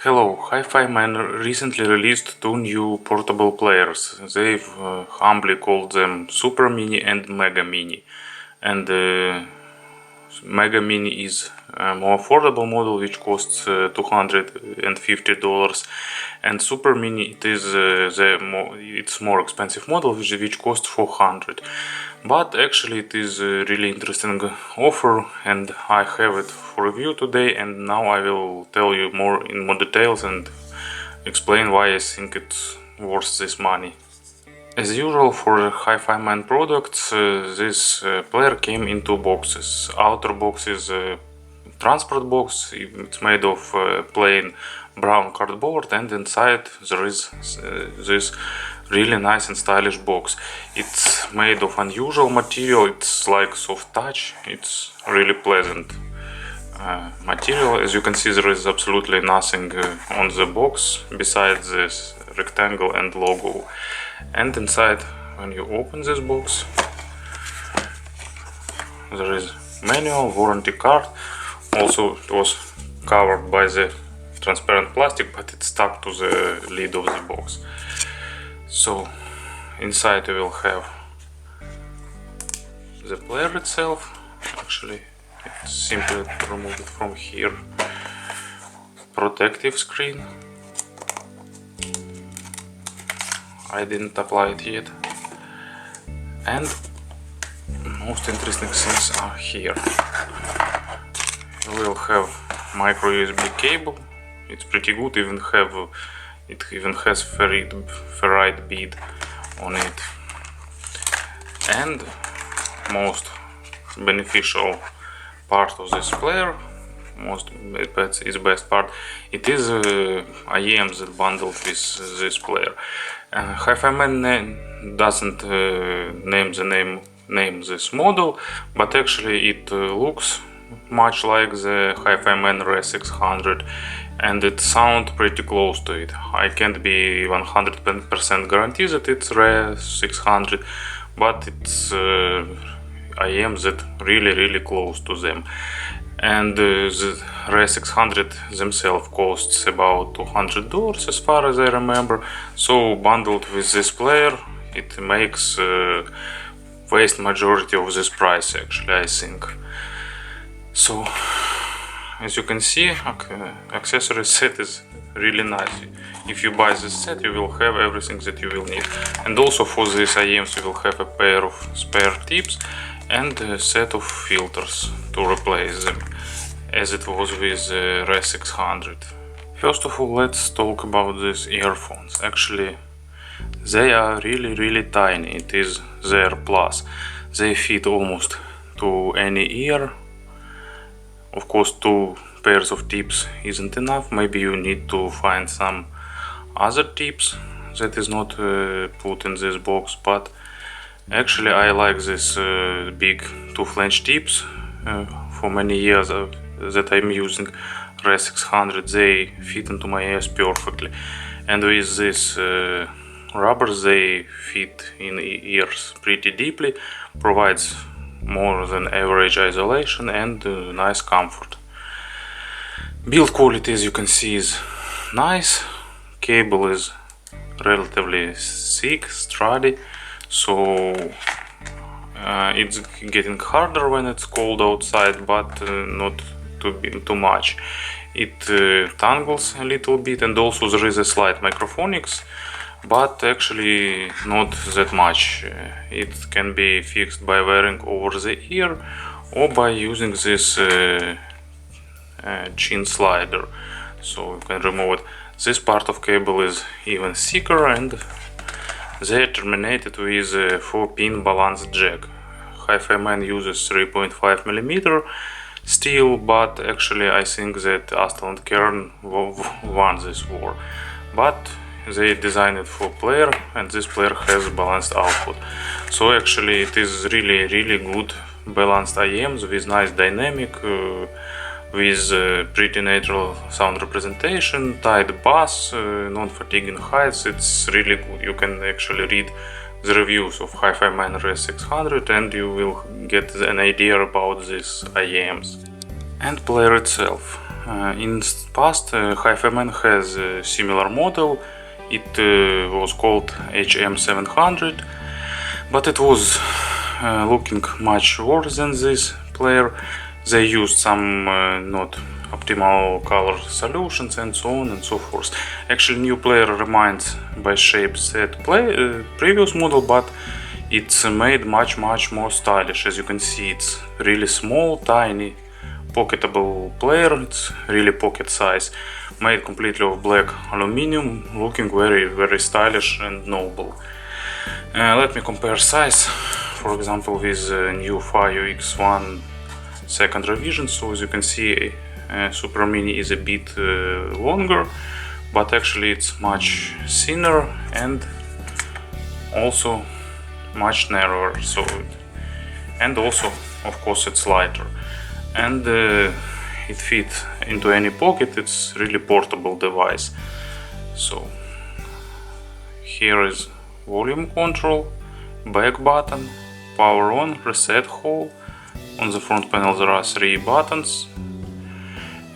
Hello, HiFiMan recently released two new portable players. They've humbly called them SuperMini and Mega Mini. And Mega Mini is a more affordable model, which costs $250, and Super Mini it is it's more expensive model, which costs $400. But actually it is a really interesting offer, and I have it for review today, and now I will tell you more in more details and explain why I think it's worth this money. As usual for HiFiMan products, this player came in two boxes. Outer box is a transport box, it's made of plain brown cardboard, and inside there is this really nice and stylish box. It's made of unusual material, it's like soft touch, it's really pleasant material. As you can see, there is absolutely nothing on the box besides this rectangle and logo. And inside, when you open this box, there is manual, warranty card. Also, it was covered by the transparent plastic, but it's stuck to the lid of the box. So inside you will have the player itself. Actually, it's simply to remove it from here. Protective screen. I didn't apply it yet. And most interesting things are here. You will have micro USB cable. It's pretty good. It even has ferrite bead on it. And most beneficial part of this player, best part, it is IEMs that bundled with this player. HiFiMan doesn't name this model, but actually it looks much like the HiFiMan RE600, and it sounds pretty close to it. I can't be 100% guarantee that it's RE600, but it's IEMs that really close to them. And the RE600 themselves costs about $200 as far as I remember. So bundled with this player, it makes vast majority of this price, actually, I think. So as you can see, accessory set is really nice. If you buy this set, you will have everything that you will need. And also for these IEMs you will have a pair of spare tips and a set of filters to replace them, as it was with RE600. First of all, let's talk about these earphones. Actually, they are really tiny. It is their plus. They fit almost to any ear. Of course, 2 pairs of tips isn't enough. Maybe you need to find some other tips that is not put in this box, but actually I like this big 2-flange tips. For many years that I'm using RE600, they fit into my ears perfectly, and with this rubbers they fit in ears pretty deeply, provides more than average isolation and nice comfort. Build quality, as you can see, is nice. Cable is relatively thick, sturdy, so it's getting harder when it's cold outside, but not too much. It tangles a little bit, and also there is a slight microphonics, but actually not that much. It can be fixed by wearing over the ear or by using this chin slider, so you can remove it. This part of cable is even thicker, and they are terminated with a 4-pin balanced jack. HiFiMan uses 3.5mm steel, but actually I think that Aston and Kern won this war. But they designed it for player, and this player has balanced output. So actually it is really good balanced IEMs with nice dynamic, with pretty natural sound representation, tight bass, non-fatiguing highs. It's really good. You can actually read the reviews of HiFiMan RE600 and you will get an idea about these IEMs. And player itself. In past, HiFiMan has a similar model. It was called HM700, but it was looking much worse than this player. They used some not optimal color solutions and so on and so forth. Actually, new player reminds by shape that previous model, but it's made much more stylish. As you can see, it's really small, tiny, pocketable player. It's really pocket size, made completely of black aluminum, looking very stylish and noble. Let me compare size, for example, with new Reivew X1 second revision. So as you can see, SuperMini is a bit longer, but actually it's much thinner and also much narrower. And also, of course, it's lighter, and it fits into any pocket. It's really portable device. So here is volume control, back button, power on, reset hole. On the front panel there are 3 buttons,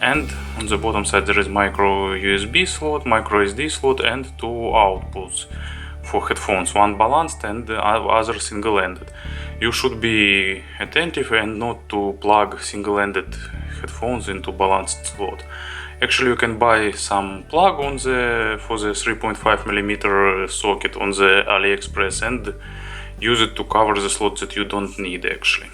and on the bottom side there is micro USB slot, micro SD slot, and 2 outputs for headphones, one balanced and the other single-ended. You should be attentive and not to plug single-ended headphones into balanced slot. Actually, you can buy some plug for the 3.5mm socket on the AliExpress and use it to cover the slot that you don't need actually.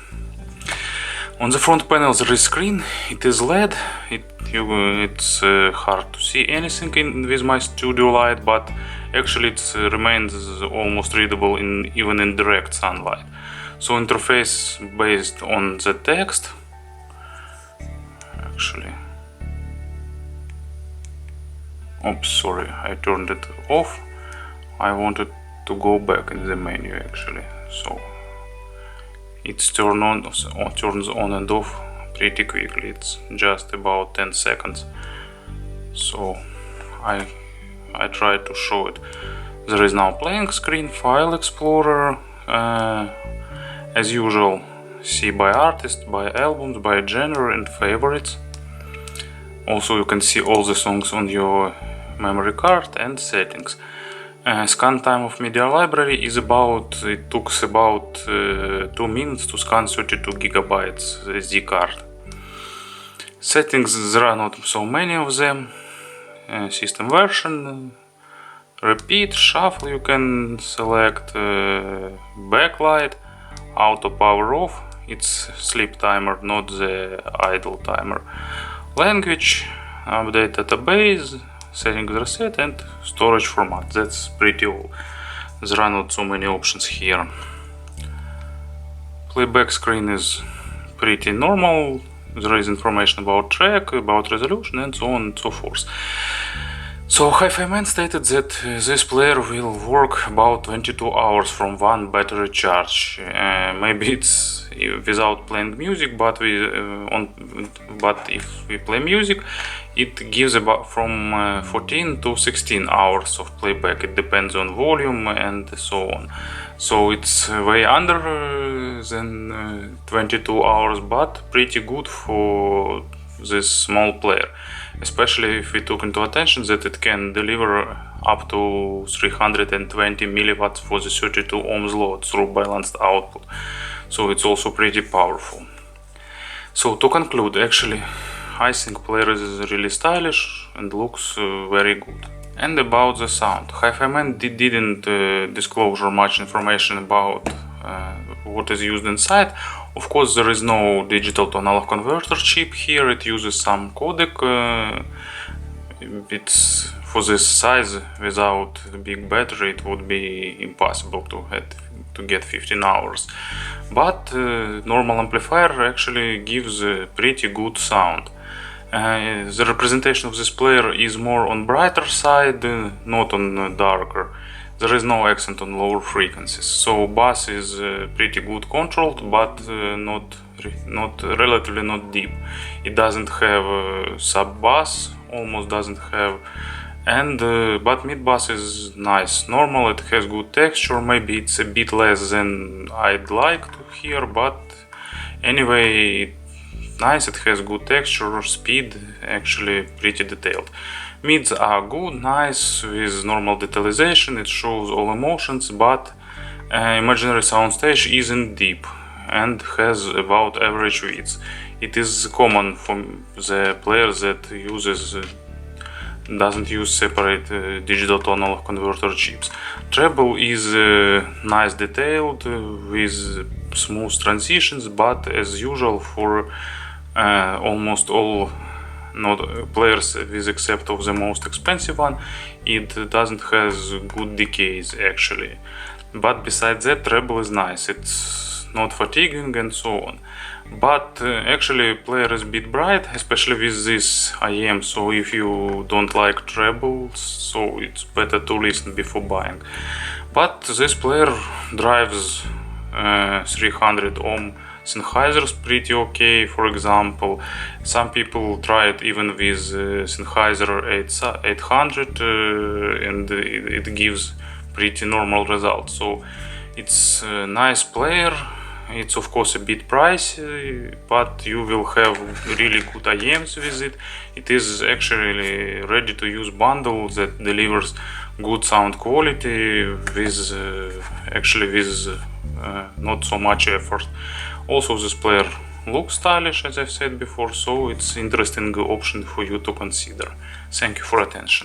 On the front panel there is screen. It is LED. It's hard to see anything with my studio light, but actually it remains almost readable even in direct sunlight. So interface based on the text. Actually, oops, sorry, I turned it off. I wanted to go back in the menu actually. So it's turns on and off pretty quickly. It's just about 10 seconds. So I tried to show it. There is now playing screen, file explorer, as usual, see by artist, by albums, by genre and favorites. Also you can see all the songs on your memory card and settings. Scan time of media library is it took about 2 minutes to scan 32 gigabytes SD card. Settings, there are not so many of them. System version, repeat, shuffle you can select, backlight, auto power off, it's sleep timer, not the idle timer. Language, update database, settings reset, and storage format. That's pretty all. There are not so many options here. Playback screen is pretty normal. There is information about track, about resolution, and so on and so forth. So HiFiMan stated that this player will work about 22 hours from one battery charge. Maybe it's without playing music, but if we play music, it gives about from 14 to 16 hours of playback. It depends on volume and so on. So it's way under than 22 hours, but pretty good for this small player. Especially if we took into attention that it can deliver up to 320 milliwatts for the 32 ohms load through balanced output. So it's also pretty powerful. So to conclude, actually, I think player is really stylish and looks very good. And about the sound, HiFiMan didn't disclose much information about what is used inside. Of course, there is no digital to analog converter chip here. It uses some codec. It's for this size, without a big battery, it would be impossible to get 15 hours. But normal amplifier actually gives a pretty good sound. The representation of this player is more on brighter side, not on darker. There is no accent on lower frequencies, so bass is pretty good controlled, but relatively not deep. It doesn't have sub bass, almost doesn't have, and but mid bass is nice, normal. It has good texture. Maybe it's a bit less than I'd like to hear, but anyway, nice, it has good texture, speed, actually pretty detailed. Mids are good, nice, with normal detalization, it shows all emotions, but imaginary soundstage isn't deep and has about average width. It is common for the player that doesn't use separate digital tonal converter chips. Treble is nice detailed with smooth transitions, but as usual for almost all players with except of the most expensive one, it doesn't has good decays actually. But besides that, treble is nice, it's not fatiguing and so on. But actually player is a bit bright, especially with this IM, so if you don't like trebles, so it's better to listen before buying. But this player drives 300 ohm Sennheisers pretty okay, for example. Some people try it even with Sennheiser 800 and it gives pretty normal results. So it's a nice player. It's of course a bit pricey, but you will have really good IMs with it. It is actually ready to use bundle that delivers good sound quality with not so much effort. Also, this player looks stylish, as I've said before, so it's interesting option for you to consider. Thank you for attention.